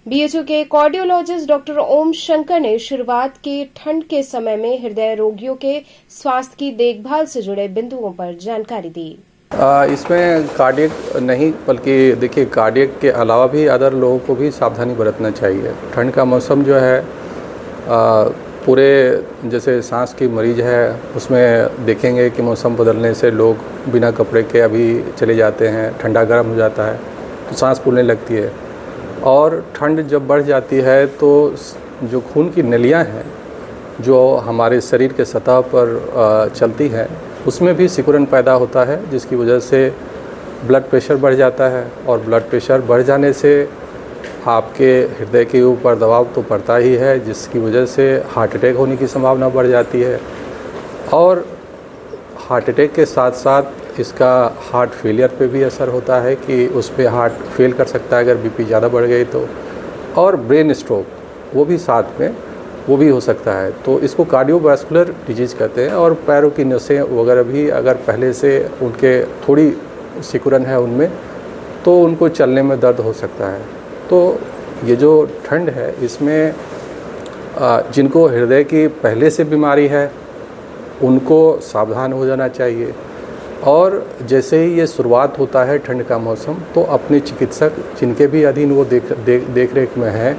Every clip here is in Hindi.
बीएचयू के कार्डियोलॉजिस्ट डॉक्टर ओम शंकर ने शुरुआत की ठंड के समय में हृदय रोगियों के स्वास्थ्य की देखभाल से जुड़े बिंदुओं पर जानकारी दी। इसमें कार्डियक नहीं बल्कि देखिए कार्डियक के अलावा भी अदर लोगों को भी सावधानी बरतना चाहिए। ठंड का मौसम जो है पूरे जैसे सांस की मरीज है उसमें देखेंगे कि मौसम बदलने से लोग बिना कपड़े के अभी चले जाते हैं, ठंडा गर्म हो जाता है तो सांस फूलने लगती है। और ठंड जब बढ़ जाती है तो जो खून की नलियां हैं जो हमारे शरीर के सतह पर चलती हैं उसमें भी सिकुड़न पैदा होता है, जिसकी वजह से ब्लड प्रेशर बढ़ जाता है। और ब्लड प्रेशर बढ़ जाने से आपके हृदय के ऊपर दबाव तो पड़ता ही है, जिसकी वजह से हार्ट अटैक होने की संभावना बढ़ जाती है। और हार्ट अटैक के साथ साथ इसका हार्ट फेलियर पे भी असर होता है कि उस पर हार्ट फेल कर सकता है अगर बीपी ज़्यादा बढ़ गई तो। और ब्रेन स्ट्रोक वो भी साथ में वो भी हो सकता है। तो इसको कार्डियोवास्कुलर डिजीज़ कहते हैं। और पैरों की नसें वगैरह भी अगर पहले से उनके थोड़ी सिकुड़न है उनमें तो उनको चलने में दर्द हो सकता है। तो ये जो ठंड है इसमें जिनको हृदय की पहले से बीमारी है उनको सावधान हो जाना चाहिए। और जैसे ही ये शुरुआत होता है ठंड का मौसम तो अपने चिकित्सक जिनके भी अधीन वो देख रेख में है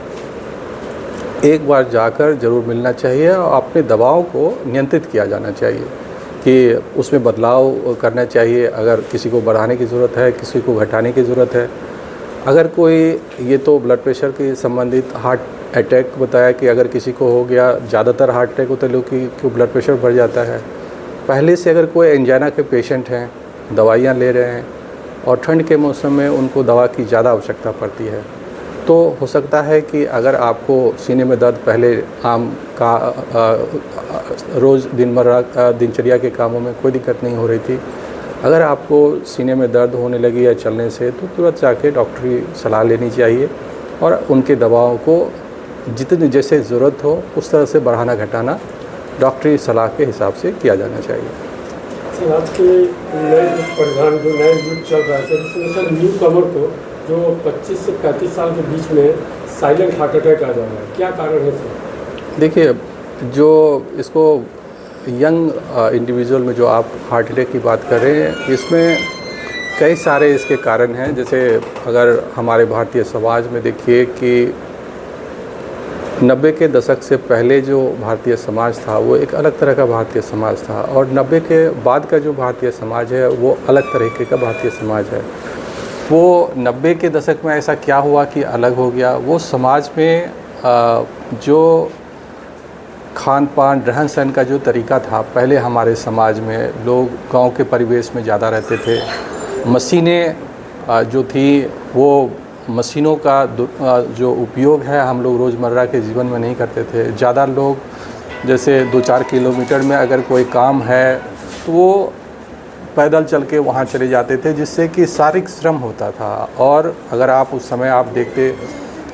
एक बार जाकर ज़रूर मिलना चाहिए और अपने दवाओं को नियंत्रित किया जाना चाहिए कि उसमें बदलाव करना चाहिए। अगर किसी को बढ़ाने की ज़रूरत है, किसी को घटाने की ज़रूरत है। अगर कोई ये तो ब्लड प्रेशर के संबंधित हार्ट अटैक बताया कि अगर किसी को हो गया, ज़्यादातर हार्ट अटैक होते लोग की ब्लड प्रेशर बढ़ जाता है। पहले से अगर कोई एंजाइना के पेशेंट हैं, दवाइयाँ ले रहे हैं और ठंड के मौसम में उनको दवा की ज़्यादा आवश्यकता पड़ती है तो हो सकता है कि अगर आपको सीने में दर्द पहले आम का रोज़ दिनचर्या के कामों में कोई दिक्कत नहीं हो रही थी, अगर आपको सीने में दर्द होने लगी या चलने से तो तुरंत जाके डॉक्टरी सलाह लेनी चाहिए और उनके दवाओं को जितनी जैसे ज़रूरत हो उस तरह से बढ़ाना घटाना डॉक्टरी सलाह के हिसाब से किया जाना चाहिए। सर आज के नए परिधान जो नए युग चल रहा है इसमें सर न्यू कमर को जो 25 से 35 साल के बीच में साइलेंट हार्ट अटैक आ जा रहा है, क्या कारण है सर? देखिए जो इसको यंग इंडिविजुअल में जो आप हार्ट अटैक की बात कर रहे हैं इसमें कई सारे इसके कारण हैं। जैसे अगर हमारे भारतीय समाज में देखिए कि 90 के दशक से पहले जो भारतीय समाज था वो एक अलग तरह का भारतीय समाज था और 90 के बाद का जो भारतीय समाज है वो अलग तरीके का भारतीय समाज है। वो 90 के दशक में ऐसा क्या हुआ कि अलग हो गया, वो समाज में जो खान पान रहन सहन का जो तरीका था, पहले हमारे समाज में लोग गांव के परिवेश में ज़्यादा रहते थे। मशीनें जो थी वो मशीनों का जो उपयोग है हम लोग रोज़मर्रा के जीवन में नहीं करते थे। ज़्यादा लोग जैसे 2-4 किलोमीटर में अगर कोई काम है तो वो पैदल चल के वहाँ चले जाते थे, जिससे कि शारीरिक श्रम होता था। और अगर आप उस समय आप देखते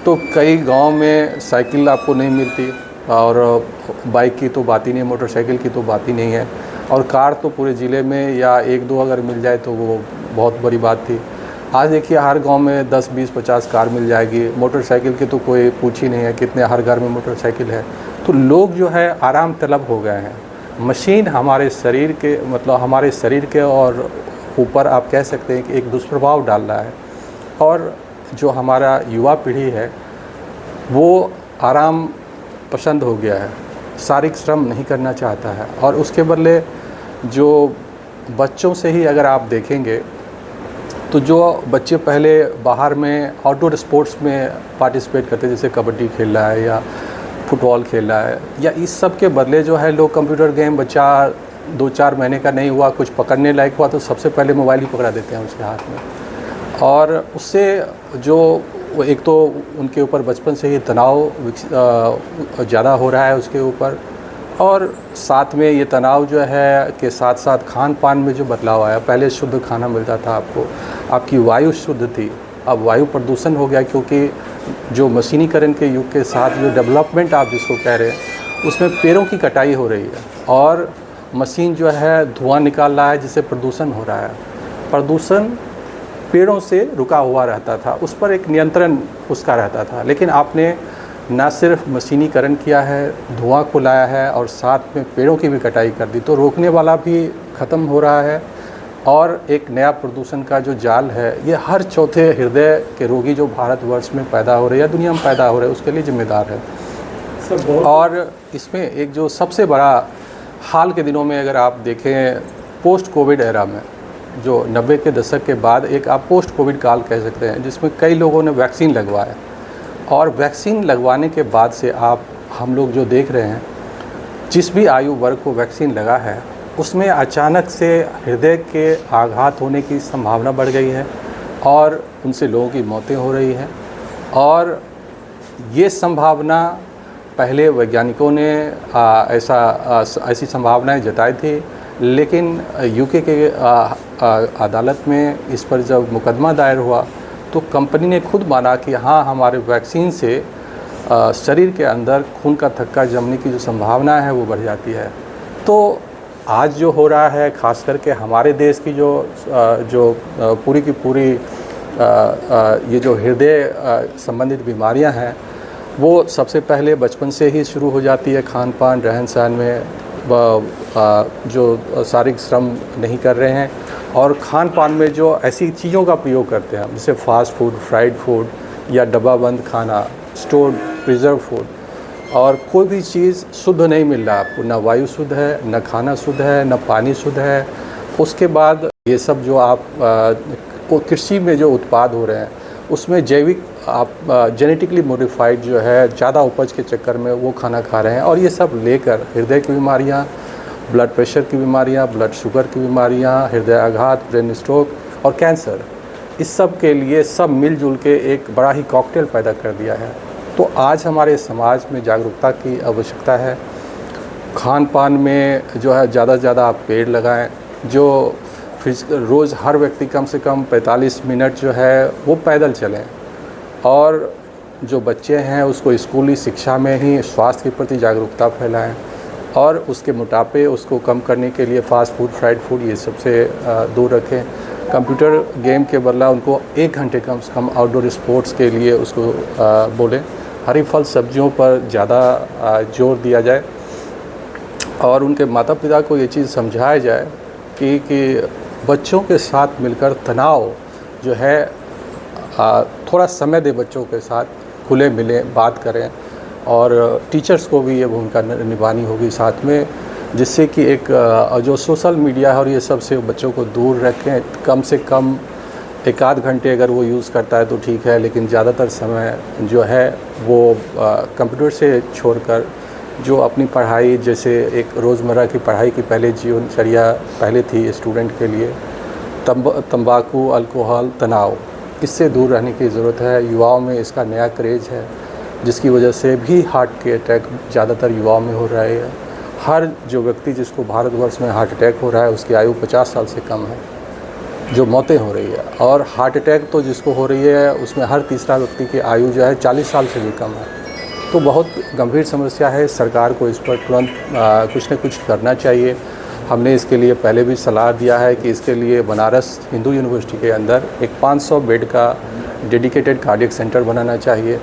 तो कई गांव में साइकिल आपको नहीं मिलती और बाइक की तो बात ही नहीं, मोटरसाइकिल की तो बात ही नहीं है। और कार तो पूरे ज़िले में या 1-2 अगर मिल जाए तो वो बहुत बड़ी बात थी। आज देखिए हर गांव में 10, 20, 50 कार मिल जाएगी। मोटरसाइकिल की तो कोई पूछ ही नहीं है, कितने हर घर में मोटरसाइकिल है। तो लोग जो है आराम तलब हो गए हैं। मशीन हमारे शरीर के मतलब हमारे शरीर के और ऊपर आप कह सकते हैं कि एक दुष्प्रभाव डाल रहा है। और जो हमारा युवा पीढ़ी है वो आराम पसंद हो गया है, शारीरिक श्रम नहीं करना चाहता है। और उसके बदले जो बच्चों से ही अगर आप देखेंगे तो जो बच्चे पहले बाहर में आउटडोर स्पोर्ट्स में पार्टिसिपेट करते, जैसे कबड्डी खेल रहा है या फुटबॉल खेल रहा है, या इस सब के बदले जो है लोग कंप्यूटर गेम, बच्चा 2-4 महीने का नहीं हुआ, कुछ पकड़ने लायक हुआ तो सबसे पहले मोबाइल ही पकड़ा देते हैं उसके हाथ में। और उससे जो एक तो उनके ऊपर बचपन से ही तनाव ज़्यादा हो रहा है उसके ऊपर, और साथ में ये तनाव जो है के साथ साथ खान पान में जो बदलाव आया। पहले शुद्ध खाना मिलता था आपको, आपकी वायु शुद्ध थी, अब वायु प्रदूषण हो गया क्योंकि जो मशीनीकरण के युग के साथ जो डेवलपमेंट आप जिसको कह रहे हैं उसमें पेड़ों की कटाई हो रही है और मशीन जो है धुआं निकाल रहा है जिससे प्रदूषण हो रहा है। प्रदूषण पेड़ों से रुका हुआ रहता था, उस पर एक नियंत्रण उसका रहता था। लेकिन आपने ना सिर्फ मशीनीकरण किया है, धुआं को लाया है और साथ में पेड़ों की भी कटाई कर दी, तो रोकने वाला भी ख़त्म हो रहा है। और एक नया प्रदूषण का जो जाल है, ये हर चौथे हृदय के रोगी जो भारतवर्ष में पैदा हो रहे हैं या दुनिया में पैदा हो रहे हैं, उसके लिए जिम्मेदार है। और इसमें एक जो सबसे बड़ा हाल के दिनों में अगर आप देखें, पोस्ट कोविड एरा में, जो 90 के दशक के बाद एक आप पोस्ट कोविड काल कह सकते हैं, जिसमें कई लोगों ने वैक्सीन लगवाया। और वैक्सीन लगवाने के बाद से हम लोग जो देख रहे हैं, जिस भी आयु वर्ग को वैक्सीन लगा है, उसमें अचानक से हृदय के आघात होने की संभावना बढ़ गई है और उनसे लोगों की मौतें हो रही हैं। और ये संभावना पहले वैज्ञानिकों ने ऐसी संभावनाएं जताई थी, लेकिन यूके के अदालत में इस पर जब मुकदमा दायर हुआ तो कंपनी ने खुद माना कि हाँ, हमारे वैक्सीन से शरीर के अंदर खून का थक्का जमने की जो संभावना है वो बढ़ जाती है। तो आज जो हो रहा है, ख़ास करके हमारे देश की जो पूरी की पूरी ये जो हृदय संबंधित बीमारियां हैं, वो सबसे पहले बचपन से ही शुरू हो जाती है। खान पान, रहन सहन में जो शारीरिक श्रम नहीं कर रहे हैं और खान पान में जो ऐसी चीज़ों का प्रयोग करते हैं, जैसे फास्ट फूड, फ्राइड फूड या डब्बाबंद खाना, स्टोर्ड प्रिजर्व फूड, और कोई भी चीज़ शुद्ध नहीं मिल रहा आपको। ना वायु शुद्ध है, ना खाना शुद्ध है, ना पानी शुद्ध है। उसके बाद ये सब जो आप कृषि में जो उत्पाद हो रहे हैं, उसमें जैविक जेनेटिकली मॉडिफाइड जो है, ज़्यादा उपज के चक्कर में वो खाना खा रहे हैं। और ये सब लेकर हृदय की बीमारियाँ, ब्लड प्रेशर की बीमारियाँ, ब्लड शुगर की बीमारियाँ, हृदय आघात, ब्रेन स्ट्रोक और कैंसर, इस सब के लिए सब मिलजुल के एक बड़ा ही कॉकटेल पैदा कर दिया है। तो आज हमारे समाज में जागरूकता की आवश्यकता है। खान पान में जो है ज़्यादा से ज़्यादा आप पेड़ लगाएं। जो रोज़ हर व्यक्ति कम से कम 45 मिनट जो है वो पैदल चलें। और जो बच्चे हैं उसको स्कूली शिक्षा में ही स्वास्थ्य के प्रति जागरूकता फैलाएं। और उसके मोटापे उसको कम करने के लिए फ़ास्ट फूड, फ्राइड फूड, ये सबसे दूर रखें। कंप्यूटर गेम के बदला उनको 1 घंटे कम से कम आउटडोर स्पोर्ट्स के लिए उसको बोलें। हरी फल सब्जियों पर ज़्यादा जोर दिया जाए और उनके माता पिता को ये चीज़ समझाया जाए कि बच्चों के साथ मिलकर तनाव जो है, थोड़ा समय दे बच्चों के साथ, खुले मिलें, बात करें। और टीचर्स को भी ये भूमिका निभानी होगी साथ में, जिससे कि एक जो सोशल मीडिया है और ये सब से बच्चों को दूर रखें। कम से कम 1 आध घंटे अगर वो यूज़ करता है तो ठीक है, लेकिन ज़्यादातर समय जो है वो कंप्यूटर से छोड़कर जो अपनी पढ़ाई, जैसे एक रोज़मर्रा की पढ़ाई की पहले जीवनचर्या पहले थी स्टूडेंट के लिए, तंबाकू, अल्कोहल, तनाव, इससे दूर रहने की ज़रूरत है। युवाओं में इसका नया क्रेज़ है, जिसकी वजह से भी हार्ट के अटैक ज़्यादातर युवाओं में हो रहे हैं। हर जो व्यक्ति जिसको भारतवर्ष में हार्ट अटैक हो रहा है, उसकी आयु 50 साल से कम है, जो मौतें हो रही है। और हार्ट अटैक तो जिसको हो रही है, उसमें हर तीसरा व्यक्ति की आयु जो है 40 साल से भी कम है। तो बहुत गंभीर समस्या है। सरकार को इस पर तुरंत कुछ न कुछ करना चाहिए। हमने इसके लिए पहले भी सलाह दिया है कि इसके लिए बनारस हिंदू यूनिवर्सिटी के अंदर एक 500 बेड का डेडिकेटेड कार्डियक सेंटर बनाना चाहिए।